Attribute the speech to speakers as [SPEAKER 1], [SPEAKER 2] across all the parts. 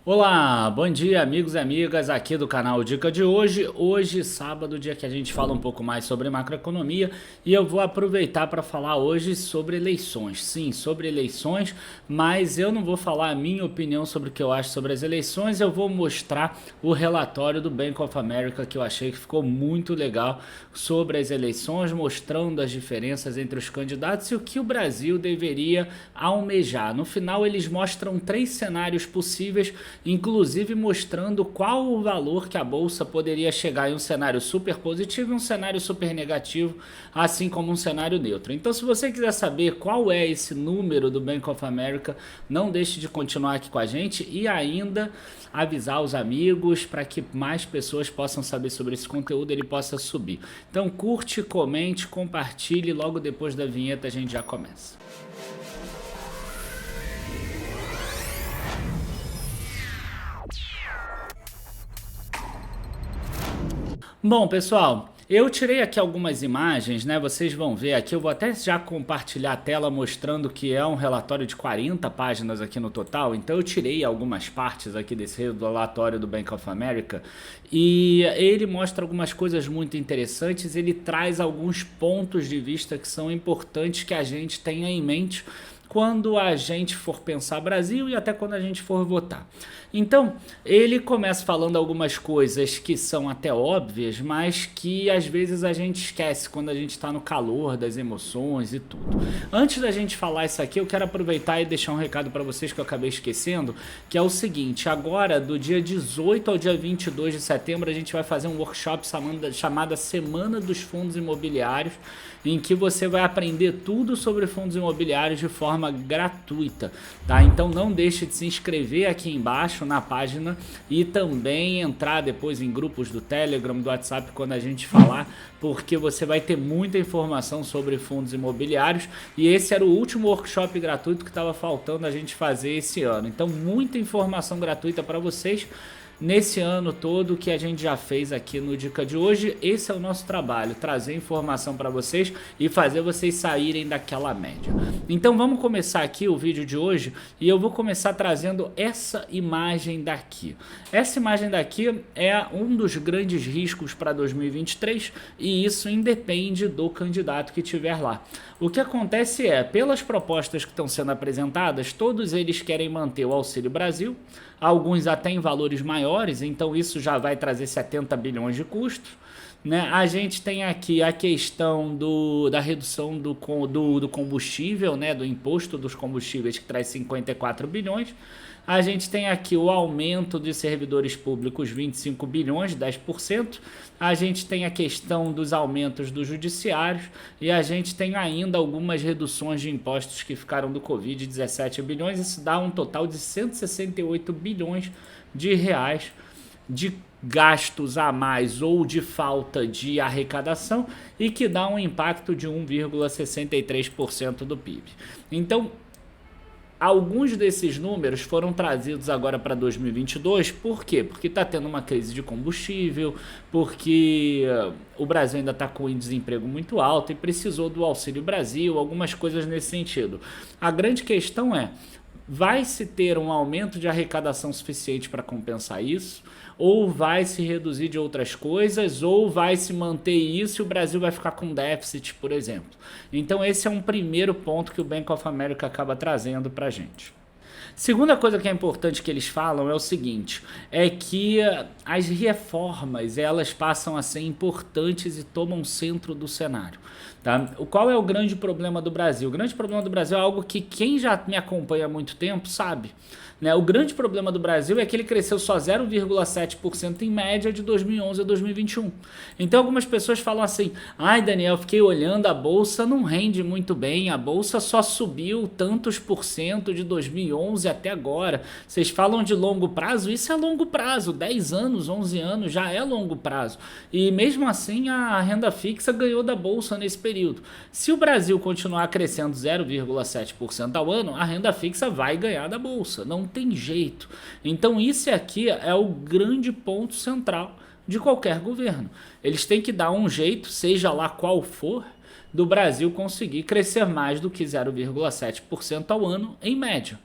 [SPEAKER 1] Olá, bom dia amigos e amigas aqui do canal Dica de hoje. Hoje, sábado, dia que a gente fala um pouco mais sobre macroeconomia e eu vou aproveitar para falar hoje sobre eleições. Sim, sobre eleições, mas eu não vou falar a minha opinião sobre o que eu acho sobre as eleições, eu vou mostrar o relatório do Bank of America que eu achei que ficou muito legal sobre as eleições, mostrando as diferenças entre os candidatos e o que o Brasil deveria almejar. No final, eles mostram 3 cenários possíveis, inclusive mostrando qual o valor que a bolsa poderia chegar em um cenário super positivo e um cenário super negativo, assim como um cenário neutro. Então, se você quiser saber qual é esse número do Bank of America, não deixe de continuar aqui com a gente e ainda avisar os amigos para que mais pessoas possam saber sobre esse conteúdo e ele possa subir. Então, curte, comente, compartilhe, logo depois da vinheta a gente já começa. Bom, pessoal, eu tirei aqui algumas imagens, né? Vocês vão ver aqui, eu vou até já compartilhar a tela mostrando que é um relatório de 40 páginas aqui no total. Então eu tirei algumas partes aqui desse relatório do Bank of America e ele mostra algumas coisas muito interessantes, ele traz alguns pontos de vista que são importantes que a gente tenha em mente quando a gente for pensar Brasil e até quando a gente for votar. Então, ele começa falando algumas coisas que são até óbvias, mas que às vezes a gente esquece quando a gente está no calor das emoções e tudo. Antes da gente falar isso aqui, eu quero aproveitar e deixar um recado para vocês que eu acabei esquecendo, que é o seguinte: agora, do dia 18 ao dia 22 de setembro, a gente vai fazer um workshop chamada Semana dos Fundos Imobiliários, em que você vai aprender tudo sobre fundos imobiliários de forma gratuita, tá? Então não deixe de se inscrever aqui embaixo na página e também entrar depois em grupos do Telegram, do WhatsApp quando a gente falar, porque você vai ter muita informação sobre fundos imobiliários e esse era o último workshop gratuito que estava faltando a gente fazer esse ano. Então muita informação gratuita para vocês nesse ano todo que a gente já fez aqui no Dica de hoje. Esse é o nosso trabalho, trazer informação para vocês e fazer vocês saírem daquela média. Então vamos começar aqui o vídeo de hoje e eu vou começar trazendo essa imagem daqui. Essa imagem daqui é um dos grandes riscos para 2023 e isso independe do candidato que tiver lá. O que acontece é, pelas propostas que estão sendo apresentadas, todos eles querem manter o Auxílio Brasil, alguns até em valores maiores, então isso já vai trazer 70 bilhões de custos, né? A gente tem aqui a questão da redução do combustível, né? Do imposto dos combustíveis, que traz 54 bilhões. A gente tem aqui o aumento de servidores públicos, 25 bilhões, 10%. A gente tem a questão dos aumentos dos judiciários e a gente tem ainda algumas reduções de impostos que ficaram do Covid, 17 bilhões. Isso dá um total de 168 bilhões de reais de gastos a mais ou de falta de arrecadação e que dá um impacto de 1,63% do PIB. Então, alguns desses números foram trazidos agora para 2022, por quê? Porque está tendo uma crise de combustível, porque o Brasil ainda está com um desemprego muito alto e precisou do Auxílio Brasil, algumas coisas nesse sentido. A grande questão é, vai se ter um aumento de arrecadação suficiente para compensar isso? Ou vai se reduzir de outras coisas, ou vai se manter isso e o Brasil vai ficar com déficit, por exemplo. Então esse é um primeiro ponto que o Bank of America acaba trazendo para a gente. Segunda coisa que é importante que eles falam é o seguinte, é que as reformas elas passam a ser importantes e tomam o centro do cenário. Tá? Qual é o grande problema do Brasil? O grande problema do Brasil é algo que quem já me acompanha há muito tempo sabe. Né? O grande problema do Brasil é que ele cresceu só 0,7% em média de 2011 a 2021. Então algumas pessoas falam assim, ai Daniel, fiquei olhando, a bolsa não rende muito bem, a bolsa só subiu tantos por cento de 2011 até agora. Vocês falam de longo prazo? Isso é longo prazo, 10 anos, 11 anos já é longo prazo. E mesmo assim a renda fixa ganhou da bolsa nesse período. Se o Brasil continuar crescendo 0,7% ao ano, a renda fixa vai ganhar da bolsa, não tem jeito. Então isso aqui é o grande ponto central de qualquer governo. Eles têm que dar um jeito, seja lá qual for, do Brasil conseguir crescer mais do que 0,7% ao ano em média.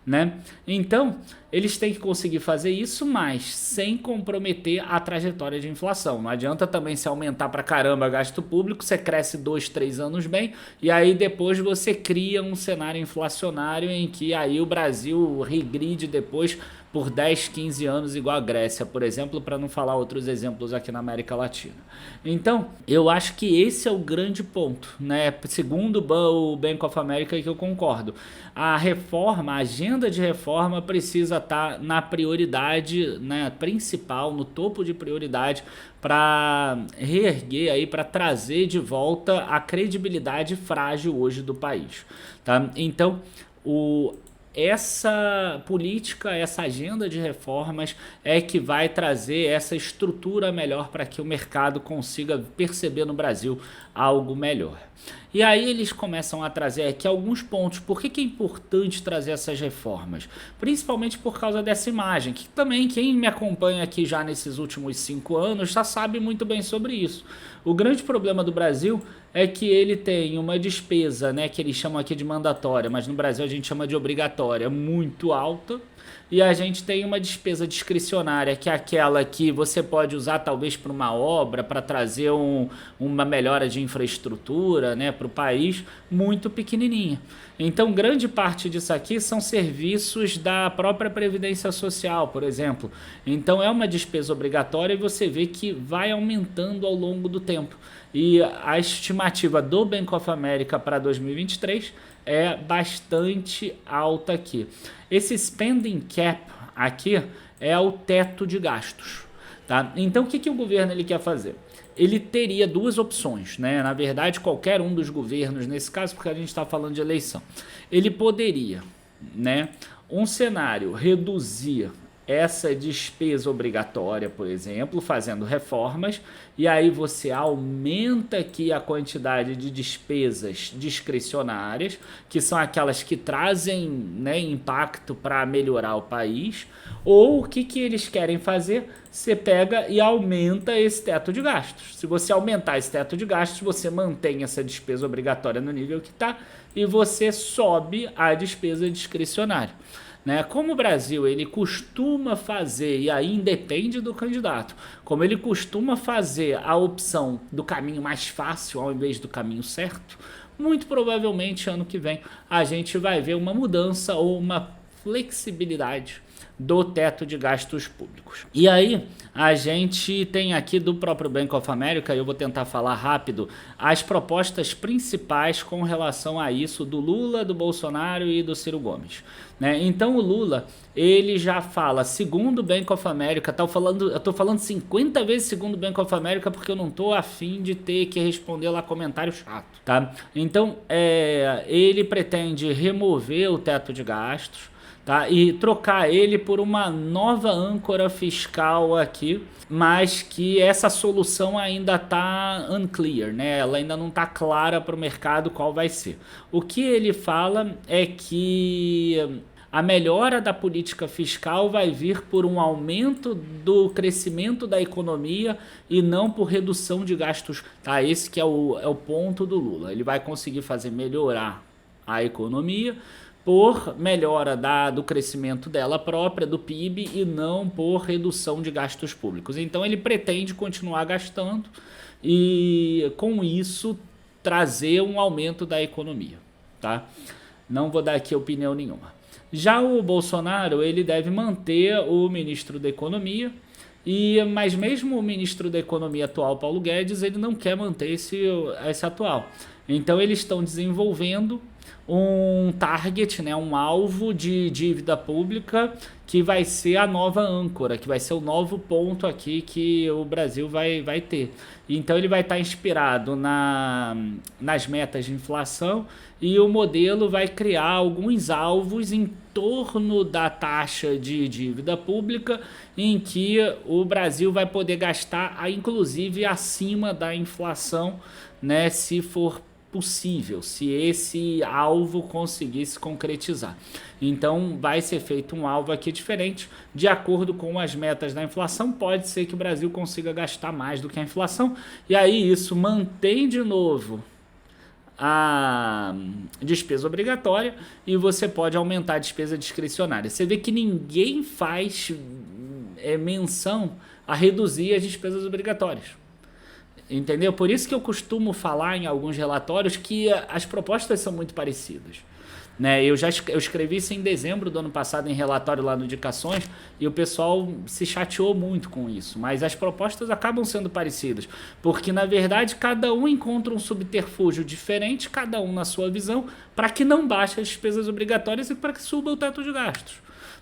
[SPEAKER 1] Né? Então, eles têm que conseguir fazer isso, mas sem comprometer a trajetória de inflação. Não adianta também se aumentar pra caramba gasto público, você cresce 2, 3 anos bem, e aí depois você cria um cenário inflacionário em que aí o Brasil regride depois por 10, 15 anos, igual a Grécia, por exemplo, para não falar outros exemplos aqui na América Latina. Então, eu acho que esse é o grande ponto, né? Segundo o Bank of America, que eu concordo. A reforma, a agenda de reforma precisa estar na prioridade, né, principal, no topo de prioridade, para reerguer aí, para trazer de volta a credibilidade frágil hoje do país, tá? Então, essa política, essa agenda de reformas é que vai trazer essa estrutura melhor para que o mercado consiga perceber no Brasil algo melhor. E aí eles começam a trazer aqui alguns pontos. Por que é importante trazer essas reformas? Principalmente por causa dessa imagem, que também quem me acompanha aqui já nesses últimos 5 anos já sabe muito bem sobre isso. O grande problema do Brasil é que ele tem uma despesa, né, que eles chamam aqui de mandatória, mas no Brasil a gente chama de obrigatória, muito alta. E a gente tem uma despesa discricionária, que é aquela que você pode usar talvez para uma obra, para trazer uma melhora de infraestrutura, né, para o país, muito pequenininha. Então, grande parte disso aqui são serviços da própria Previdência Social, por exemplo. Então, é uma despesa obrigatória e você vê que vai aumentando ao longo do tempo. E a estimativa do Bank of America para 2023 é bastante alta aqui. Esse spending cap aqui é o teto de gastos, tá? Então, o que o governo ele quer fazer? Ele teria duas opções, né? Na verdade, qualquer um dos governos, nesse caso, porque a gente está falando de eleição, ele poderia, né, um cenário, reduzir essa despesa obrigatória, por exemplo, fazendo reformas, e aí você aumenta aqui a quantidade de despesas discricionárias, que são aquelas que trazem, né, impacto para melhorar o país, ou o que eles querem fazer? Você pega e aumenta esse teto de gastos. Se você aumentar esse teto de gastos, você mantém essa despesa obrigatória no nível que está e você sobe a despesa discricionária. Né? Como o Brasil ele costuma fazer, e aí independe do candidato, como ele costuma fazer a opção do caminho mais fácil ao invés do caminho certo, muito provavelmente ano que vem a gente vai ver uma mudança ou uma flexibilidade do teto de gastos públicos. E aí a gente tem aqui do próprio Bank of America, eu vou tentar falar rápido, as propostas principais com relação a isso do Lula, do Bolsonaro e do Ciro Gomes. Né? Então o Lula, ele já fala, segundo o Bank of America, eu estou falando 50 vezes segundo o Bank of America porque eu não estou afim de ter que responder lá comentário chato, tá? Então ele pretende remover o teto de gastos, tá? E trocar ele por uma nova âncora fiscal aqui, mas que essa solução ainda está unclear, né? Ela ainda não está clara para o mercado qual vai ser. O que ele fala é que a melhora da política fiscal vai vir por um aumento do crescimento da economia e não por redução de gastos. Tá? Esse que é o ponto do Lula. Ele vai conseguir fazer melhorar a economia por melhora do crescimento dela própria, do PIB, e não por redução de gastos públicos. Então ele pretende continuar gastando e com isso trazer um aumento da economia. Tá? Não vou dar aqui opinião nenhuma. Já o Bolsonaro, ele deve manter o ministro da Economia, mas mesmo o ministro da Economia atual, Paulo Guedes, ele não quer manter esse atual. Então eles estão desenvolvendo um target, né, um alvo de dívida pública que vai ser a nova âncora, que vai ser o novo ponto aqui que o Brasil vai ter. Então ele vai estar inspirado nas metas de inflação e o modelo vai criar alguns alvos em torno da taxa de dívida pública em que o Brasil vai poder gastar, inclusive, acima da inflação, né, se for possível, se esse alvo conseguir se concretizar. Então vai ser feito um alvo aqui diferente, de acordo com as metas da inflação. Pode ser que o Brasil consiga gastar mais do que a inflação, e aí isso mantém de novo a despesa obrigatória e você pode aumentar a despesa discricionária. Você vê que ninguém faz menção a reduzir as despesas obrigatórias. Entendeu? Por isso que eu costumo falar em alguns relatórios que as propostas são muito parecidas. Né? Eu escrevi isso em dezembro do ano passado em relatório lá no Indicações e o pessoal se chateou muito com isso, mas as propostas acabam sendo parecidas, porque na verdade cada um encontra um subterfúgio diferente, cada um na sua visão, para que não baixe as despesas obrigatórias e para que suba o teto de gastos.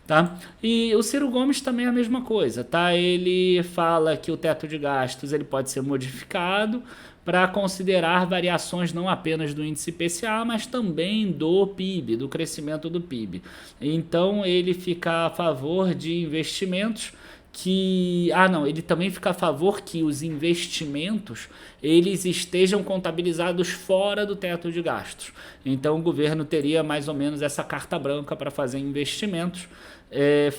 [SPEAKER 1] Tá? E o Ciro Gomes também é a mesma coisa, tá? Ele fala que o teto de gastos ele pode ser modificado para considerar variações não apenas do índice IPCA, mas também do PIB, do crescimento do PIB. Então ele fica a favor de investimentos que... ele também fica a favor que os investimentos eles estejam contabilizados fora do teto de gastos. Então o governo teria mais ou menos essa carta branca para fazer investimentos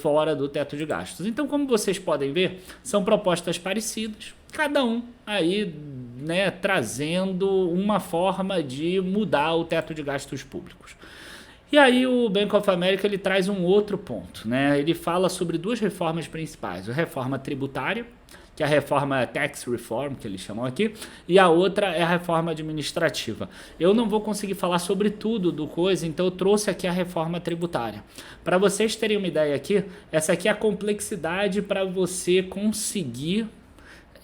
[SPEAKER 1] fora do teto de gastos. Então, como vocês podem ver, são propostas parecidas, cada um aí, né, trazendo uma forma de mudar o teto de gastos públicos. E aí o Bank of America ele traz um outro ponto, né? Ele fala sobre duas reformas principais, a reforma tributária, que é a reforma Tax Reform, que eles chamam aqui, e a outra é a reforma administrativa. Eu não vou conseguir falar sobre tudo do coisa, então eu trouxe aqui a reforma tributária. Para vocês terem uma ideia aqui, essa aqui é a complexidade para você conseguir,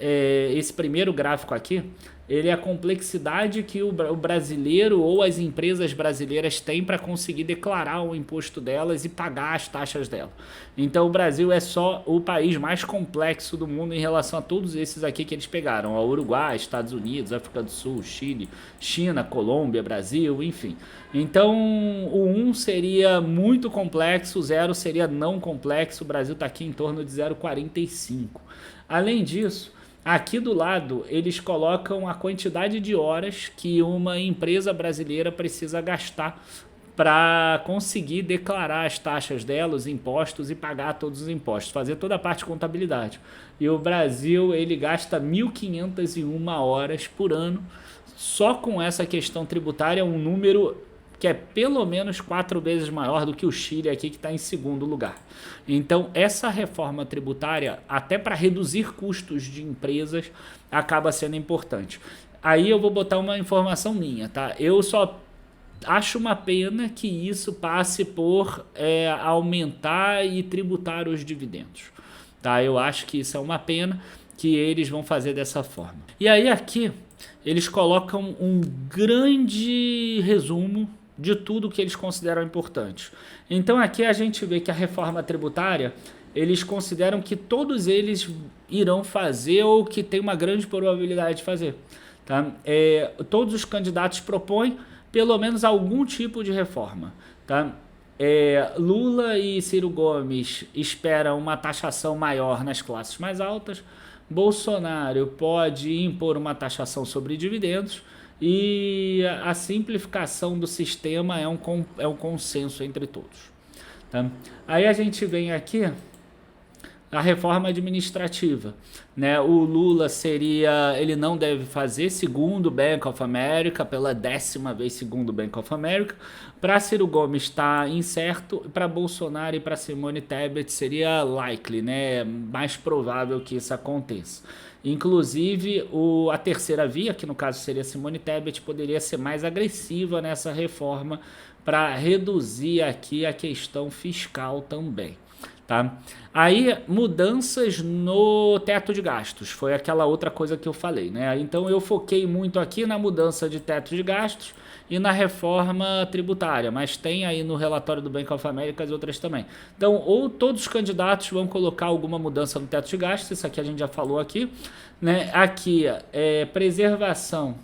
[SPEAKER 1] esse primeiro gráfico aqui, ele é a complexidade que o brasileiro ou as empresas brasileiras têm para conseguir declarar o imposto delas e pagar as taxas dela. Então o Brasil é só o país mais complexo do mundo em relação a todos esses aqui que eles pegaram. O Uruguai, Estados Unidos, África do Sul, Chile, China, Colômbia, Brasil, enfim. Então o 1 seria muito complexo, o 0 seria não complexo, o Brasil está aqui em torno de 0,45. Além disso, aqui do lado, eles colocam a quantidade de horas que uma empresa brasileira precisa gastar para conseguir declarar as taxas dela, os impostos e pagar todos os impostos, fazer toda a parte de contabilidade. E o Brasil, ele gasta 1.501 horas por ano só com essa questão tributária, um número que é pelo menos 4 vezes maior do que o Chile aqui, que está em segundo lugar. Então, essa reforma tributária, até para reduzir custos de empresas, acaba sendo importante. Aí eu vou botar uma informação minha, tá? Eu só acho uma pena que isso passe por aumentar e tributar os dividendos. Tá? Eu acho que isso é uma pena que eles vão fazer dessa forma. E aí aqui, eles colocam um grande resumo de tudo que eles consideram importante. Então aqui a gente vê que a reforma tributária, eles consideram que todos eles irão fazer ou que tem uma grande probabilidade de fazer. Tá? Todos os candidatos propõem pelo menos algum tipo de reforma. Tá? Lula e Ciro Gomes esperam uma taxação maior nas classes mais altas, Bolsonaro pode impor uma taxação sobre dividendos, e a simplificação do sistema é um consenso entre todos. Tá? Aí a gente vem aqui a reforma administrativa. Né? O Lula ele não deve fazer, segundo o Bank of America, pela 10ª vez segundo o Bank of America. Para Ciro Gomes está incerto, para Bolsonaro e para Simone Tebet seria likely, né? Mais provável que isso aconteça. Inclusive, a terceira via, que no caso seria Simone Tebet, poderia ser mais agressiva nessa reforma para reduzir aqui a questão fiscal também. Tá? Aí, mudanças no teto de gastos, foi aquela outra coisa que eu falei, né? Então eu foquei muito aqui na mudança de teto de gastos e na reforma tributária, mas tem aí no relatório do Bank of America as outras também. Então, ou todos os candidatos vão colocar alguma mudança no teto de gastos, isso aqui a gente já falou aqui, né? Aqui preservação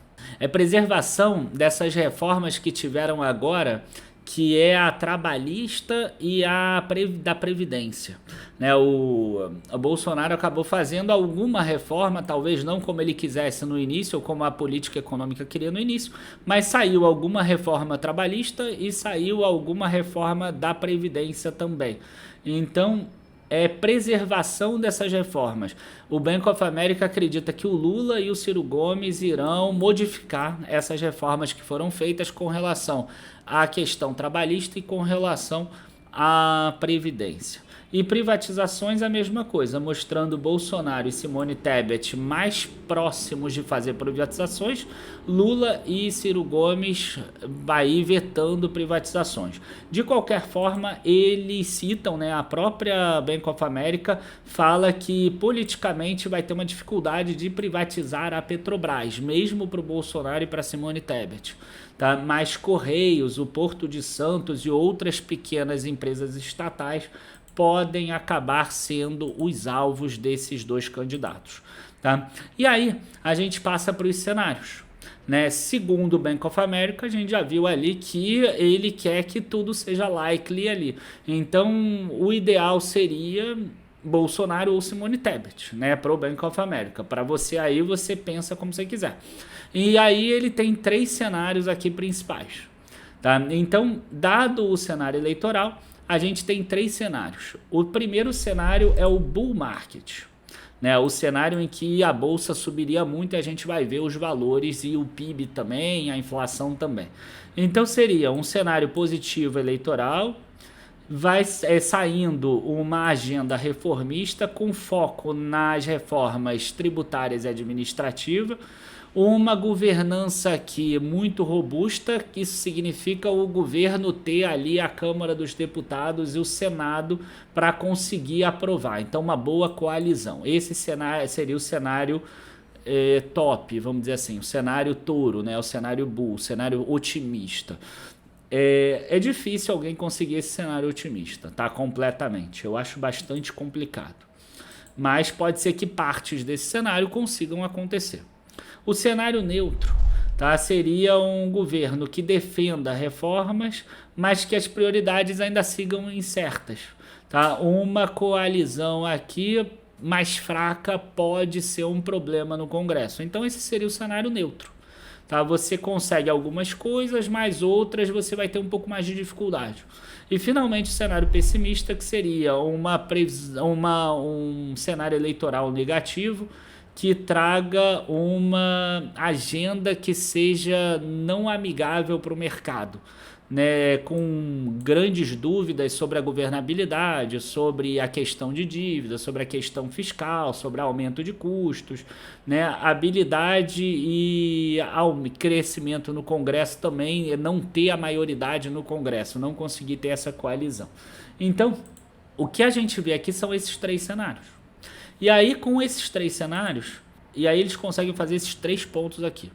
[SPEAKER 1] dessas reformas que tiveram agora, que é a trabalhista e a da Previdência. Né? O Bolsonaro acabou fazendo alguma reforma, talvez não como ele quisesse no início, ou como a política econômica queria no início, mas saiu alguma reforma trabalhista e saiu alguma reforma da Previdência também. Então, preservação dessas reformas. O Bank of America acredita que o Lula e o Ciro Gomes irão modificar essas reformas que foram feitas com relação à questão trabalhista e com relação à Previdência. E privatizações a mesma coisa, mostrando Bolsonaro e Simone Tebet mais próximos de fazer privatizações, Lula e Ciro Gomes aí vetando privatizações. De qualquer forma, eles citam, né, a própria Bank of America fala que politicamente vai ter uma dificuldade de privatizar a Petrobras, mesmo para o Bolsonaro e para Simone Tebet. Tá? Mas Correios, o Porto de Santos e outras pequenas empresas estatais podem acabar sendo os alvos desses dois candidatos. Tá? E aí a gente passa para os cenários. Né? Segundo o Bank of America, a gente já viu ali que ele quer que tudo seja likely ali. Então o ideal seria Bolsonaro ou Simone Tebet, né, para o Bank of America. Para você aí, você pensa como você quiser. E aí ele tem 3 cenários aqui principais. Tá? Então, dado o cenário eleitoral, a gente tem 3 cenários. O primeiro cenário é o bull market, né? O cenário em que a bolsa subiria muito e a gente vai ver os valores e o PIB também, a inflação também. Então seria um cenário positivo eleitoral, vai saindo uma agenda reformista com foco nas reformas tributárias e administrativas, uma governança aqui muito robusta, que isso significa o governo ter ali a Câmara dos Deputados e o Senado para conseguir aprovar. Então, uma boa coalizão. Esse cenário seria o cenário top, vamos dizer assim, o cenário touro, né? O cenário bull, o cenário otimista. É difícil alguém conseguir esse cenário otimista, tá? Completamente. Eu acho bastante complicado. Mas pode ser que partes desse cenário consigam acontecer. O cenário neutro, tá, seria um governo que defenda reformas, mas que as prioridades ainda sigam incertas. Tá? Uma coalizão aqui mais fraca pode ser um problema no Congresso. Então esse seria o cenário neutro. Tá? Você consegue algumas coisas, mas outras você vai ter um pouco mais de dificuldade. E finalmente o cenário pessimista, que seria um cenário eleitoral negativo, que traga uma agenda que seja não amigável para o mercado, né, com grandes dúvidas sobre a governabilidade, sobre a questão de dívida, sobre a questão fiscal, sobre aumento de custos, né, habilidade e crescimento no Congresso também, não ter a maioridade no Congresso, não conseguir ter essa coalizão. Então, o que a gente vê aqui são esses 3 cenários. E aí, com esses 3 cenários, e aí eles conseguem fazer esses 3 pontos aqui.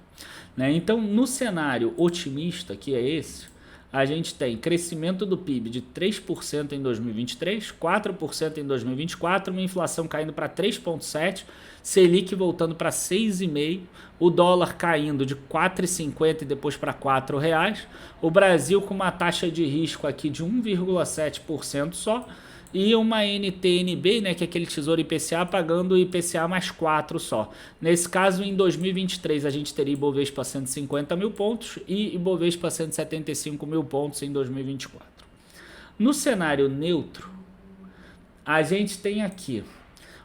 [SPEAKER 1] Né? Então, no cenário otimista, que é esse, a gente tem crescimento do PIB de 3% em 2023, 4% em 2024, uma inflação caindo para 3,7%, Selic voltando para 6,5%, o dólar caindo de 4,50 e depois para R$4, o Brasil com uma taxa de risco aqui de 1,7% só, e uma NTNB, né, que é aquele Tesouro IPCA, pagando IPCA mais 4 só. Nesse caso, em 2023, a gente teria Ibovespa 150 mil pontos e Ibovespa 175 mil pontos em 2024. No cenário neutro, a gente tem aqui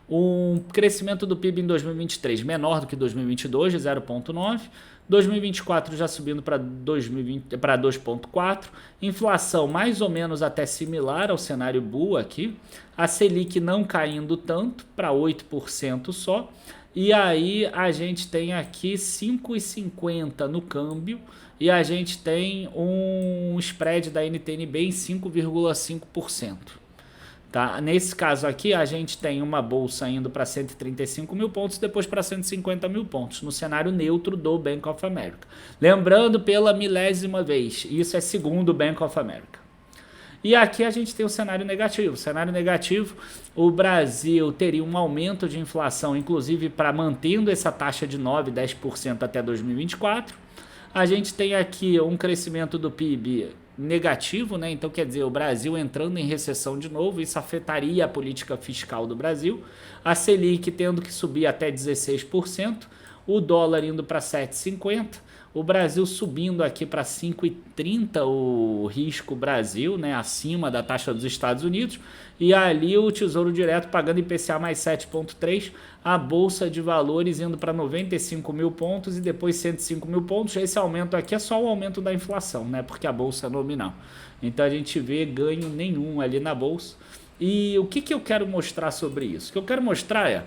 [SPEAKER 1] um crescimento do PIB em 2023 menor do que 2022, de 0,9%, 2024 já subindo para 2,4%, inflação mais ou menos até similar ao cenário bull aqui, a Selic não caindo tanto, para 8% só, e aí a gente tem aqui 5,50 no câmbio, e a gente tem um spread da NTNB em 5,5%. Tá? Nesse caso aqui, a gente tem uma bolsa indo para 135 mil pontos, depois para 150 mil pontos, no cenário neutro do Bank of America. Lembrando pela milésima vez, isso é segundo o Bank of America. E aqui a gente tem o cenário negativo. O cenário negativo, o Brasil teria um aumento de inflação, inclusive para mantendo essa taxa de 9%, 10% até 2024. A gente tem aqui um crescimento do PIB negativo, né? Então quer dizer, o Brasil entrando em recessão de novo, isso afetaria a política fiscal do Brasil, a Selic tendo que subir até 16%, o dólar indo para 7,50, o Brasil subindo aqui para 5,30 o risco Brasil, né, acima da taxa dos Estados Unidos, e ali o Tesouro Direto pagando IPCA mais 7,3, a Bolsa de Valores indo para 95 mil pontos e depois 105 mil pontos. Esse aumento aqui é só o aumento da inflação, né, porque a Bolsa é nominal. Então a gente vê ganho nenhum ali na Bolsa. E o que eu quero mostrar sobre isso? O que eu quero mostrar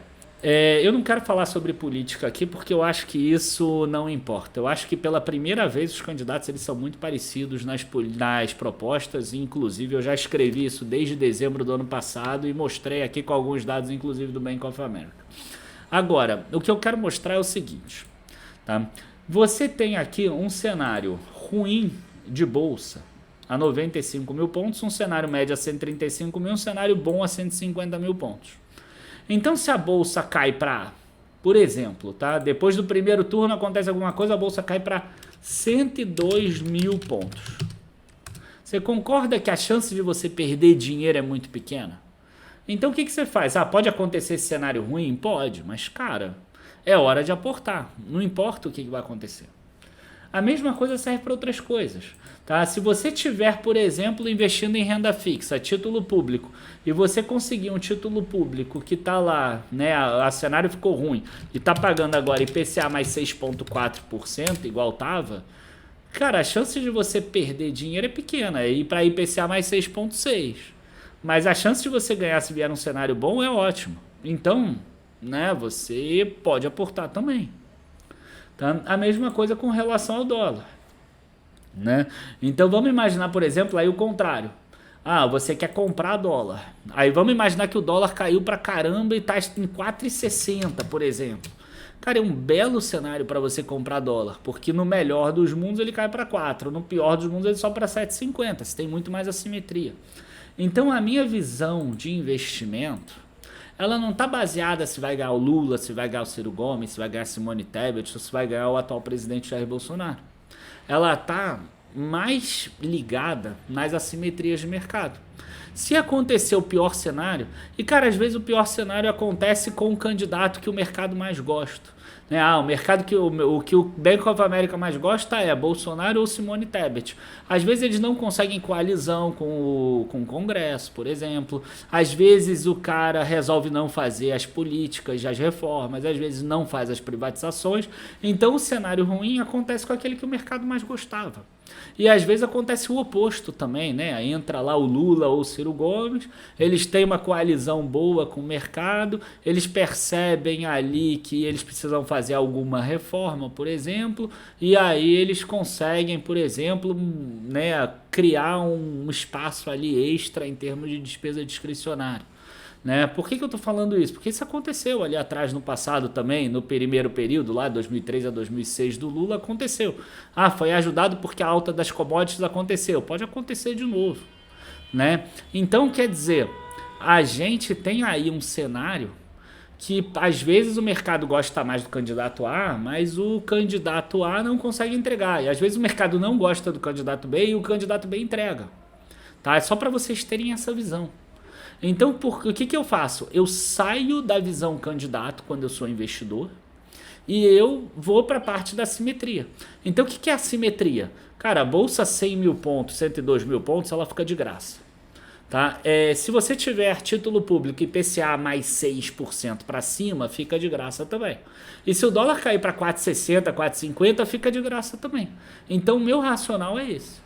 [SPEAKER 1] eu não quero falar sobre política aqui porque eu acho que isso não importa. Eu acho que pela primeira vez os candidatos eles são muito parecidos nas propostas, e inclusive eu já escrevi isso desde dezembro do ano passado e mostrei aqui com alguns dados, inclusive do Bank of America. Agora, o que eu quero mostrar é o seguinte, tá? Você tem aqui um cenário ruim de bolsa a 95 mil pontos, um cenário médio a 135 mil, um cenário bom a 150 mil pontos. Então, se a bolsa cai para, por exemplo, tá? Depois do primeiro turno acontece alguma coisa, a bolsa cai para 102 mil pontos. Você concorda que a chance de você perder dinheiro é muito pequena? Então, o que você faz? Pode acontecer esse cenário ruim? Pode, mas, cara, é hora de aportar. Não importa o que vai acontecer. A mesma coisa serve para outras coisas. Tá? Se você tiver, por exemplo, investindo em renda fixa, título público, e você conseguir um título público que está lá, né, o cenário ficou ruim, e está pagando agora IPCA mais 6,4%, igual estava, cara, a chance de você perder dinheiro é pequena, é ir para IPCA mais 6,6%. Mas a chance de você ganhar se vier um cenário bom é ótimo. Então, né, você pode aportar também. Tá? A mesma coisa com relação ao dólar, né? Então vamos imaginar, por exemplo, aí o contrário. Você quer comprar dólar. Aí vamos imaginar que o dólar caiu pra caramba e está em 4,60, por exemplo. Cara, é um belo cenário para você comprar dólar, porque no melhor dos mundos ele cai para 4, no pior dos mundos ele sobe para 7,50, você tem muito mais assimetria. Então a minha visão de investimento, ela não está baseada se vai ganhar o Lula, se vai ganhar o Ciro Gomes, se vai ganhar a Simone Tebet, ou se vai ganhar o atual presidente Jair Bolsonaro. Ela está mais ligada nas assimetrias de mercado. Se acontecer o pior cenário, e cara, às vezes o pior cenário acontece com o candidato que o mercado mais gosta. O mercado que o Bank of America mais gosta é Bolsonaro ou Simone Tebet. Às vezes eles não conseguem coalizão com o Congresso, por exemplo. Às vezes o cara resolve não fazer as políticas, as reformas, às vezes não faz as privatizações. Então o cenário ruim acontece com aquele que o mercado mais gostava. E às vezes acontece o oposto também, né? Entra lá o Lula ou o Ciro Gomes, eles têm uma coalizão boa com o mercado, eles percebem ali que eles precisam fazer alguma reforma, por exemplo, e aí eles conseguem, por exemplo, né, criar um espaço ali extra em termos de despesa discricionária. Né? Por que eu estou falando isso? Porque isso aconteceu ali atrás no passado também, no primeiro período, lá 2003 a 2006 do Lula, aconteceu. Foi ajudado porque a alta das commodities aconteceu. Pode acontecer de novo. Né? Então, quer dizer, a gente tem aí um cenário que às vezes o mercado gosta mais do candidato A, mas o candidato A não consegue entregar. E às vezes o mercado não gosta do candidato B e o candidato B entrega. Tá? É só para vocês terem essa visão. Então, o que eu faço? Eu saio da visão candidato quando eu sou investidor e eu vou para a parte da simetria. Então, o que é a simetria? Cara, a bolsa 100 mil pontos, 102 mil pontos, ela fica de graça. Tá? Se você tiver título público IPCA mais 6% para cima, fica de graça também. E se o dólar cair para 4,60, 4,50, fica de graça também. Então, o meu racional é esse.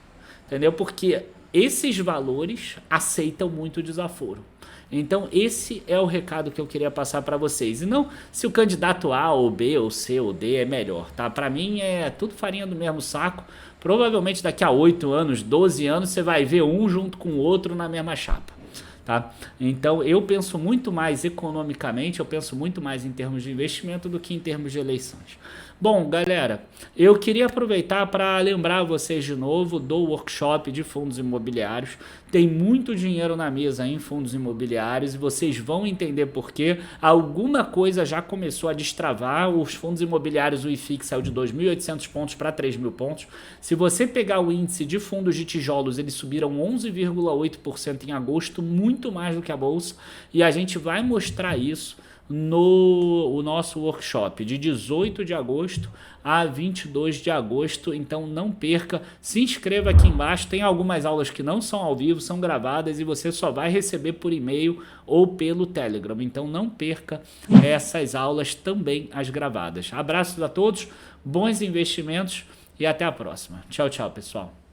[SPEAKER 1] Entendeu? Porque esses valores aceitam muito desaforo. Então esse é o recado que eu queria passar para vocês. E não se o candidato A ou B ou C ou D é melhor, tá? Para mim é tudo farinha do mesmo saco. Provavelmente daqui a 8 anos, 12 anos, você vai ver um junto com o outro na mesma chapa. Tá? Então eu penso muito mais economicamente, eu penso muito mais em termos de investimento do que em termos de eleições. Bom, galera, eu queria aproveitar para lembrar vocês de novo do workshop de fundos imobiliários. Tem muito dinheiro na mesa em fundos imobiliários e vocês vão entender por quê. Alguma coisa já começou a destravar. Os fundos imobiliários, o IFIX saiu de 2.800 pontos para 3.000 pontos. Se você pegar o índice de fundos de tijolos, eles subiram 11,8% em agosto, muito mais do que a bolsa. E a gente vai mostrar isso. no o nosso workshop de 18 de agosto a 22 de agosto, então não perca, se inscreva aqui embaixo, tem algumas aulas que não são ao vivo, são gravadas e você só vai receber por e-mail ou pelo Telegram, então não perca essas aulas também, as gravadas. Abraços a todos, bons investimentos e até a próxima. Tchau, tchau, pessoal.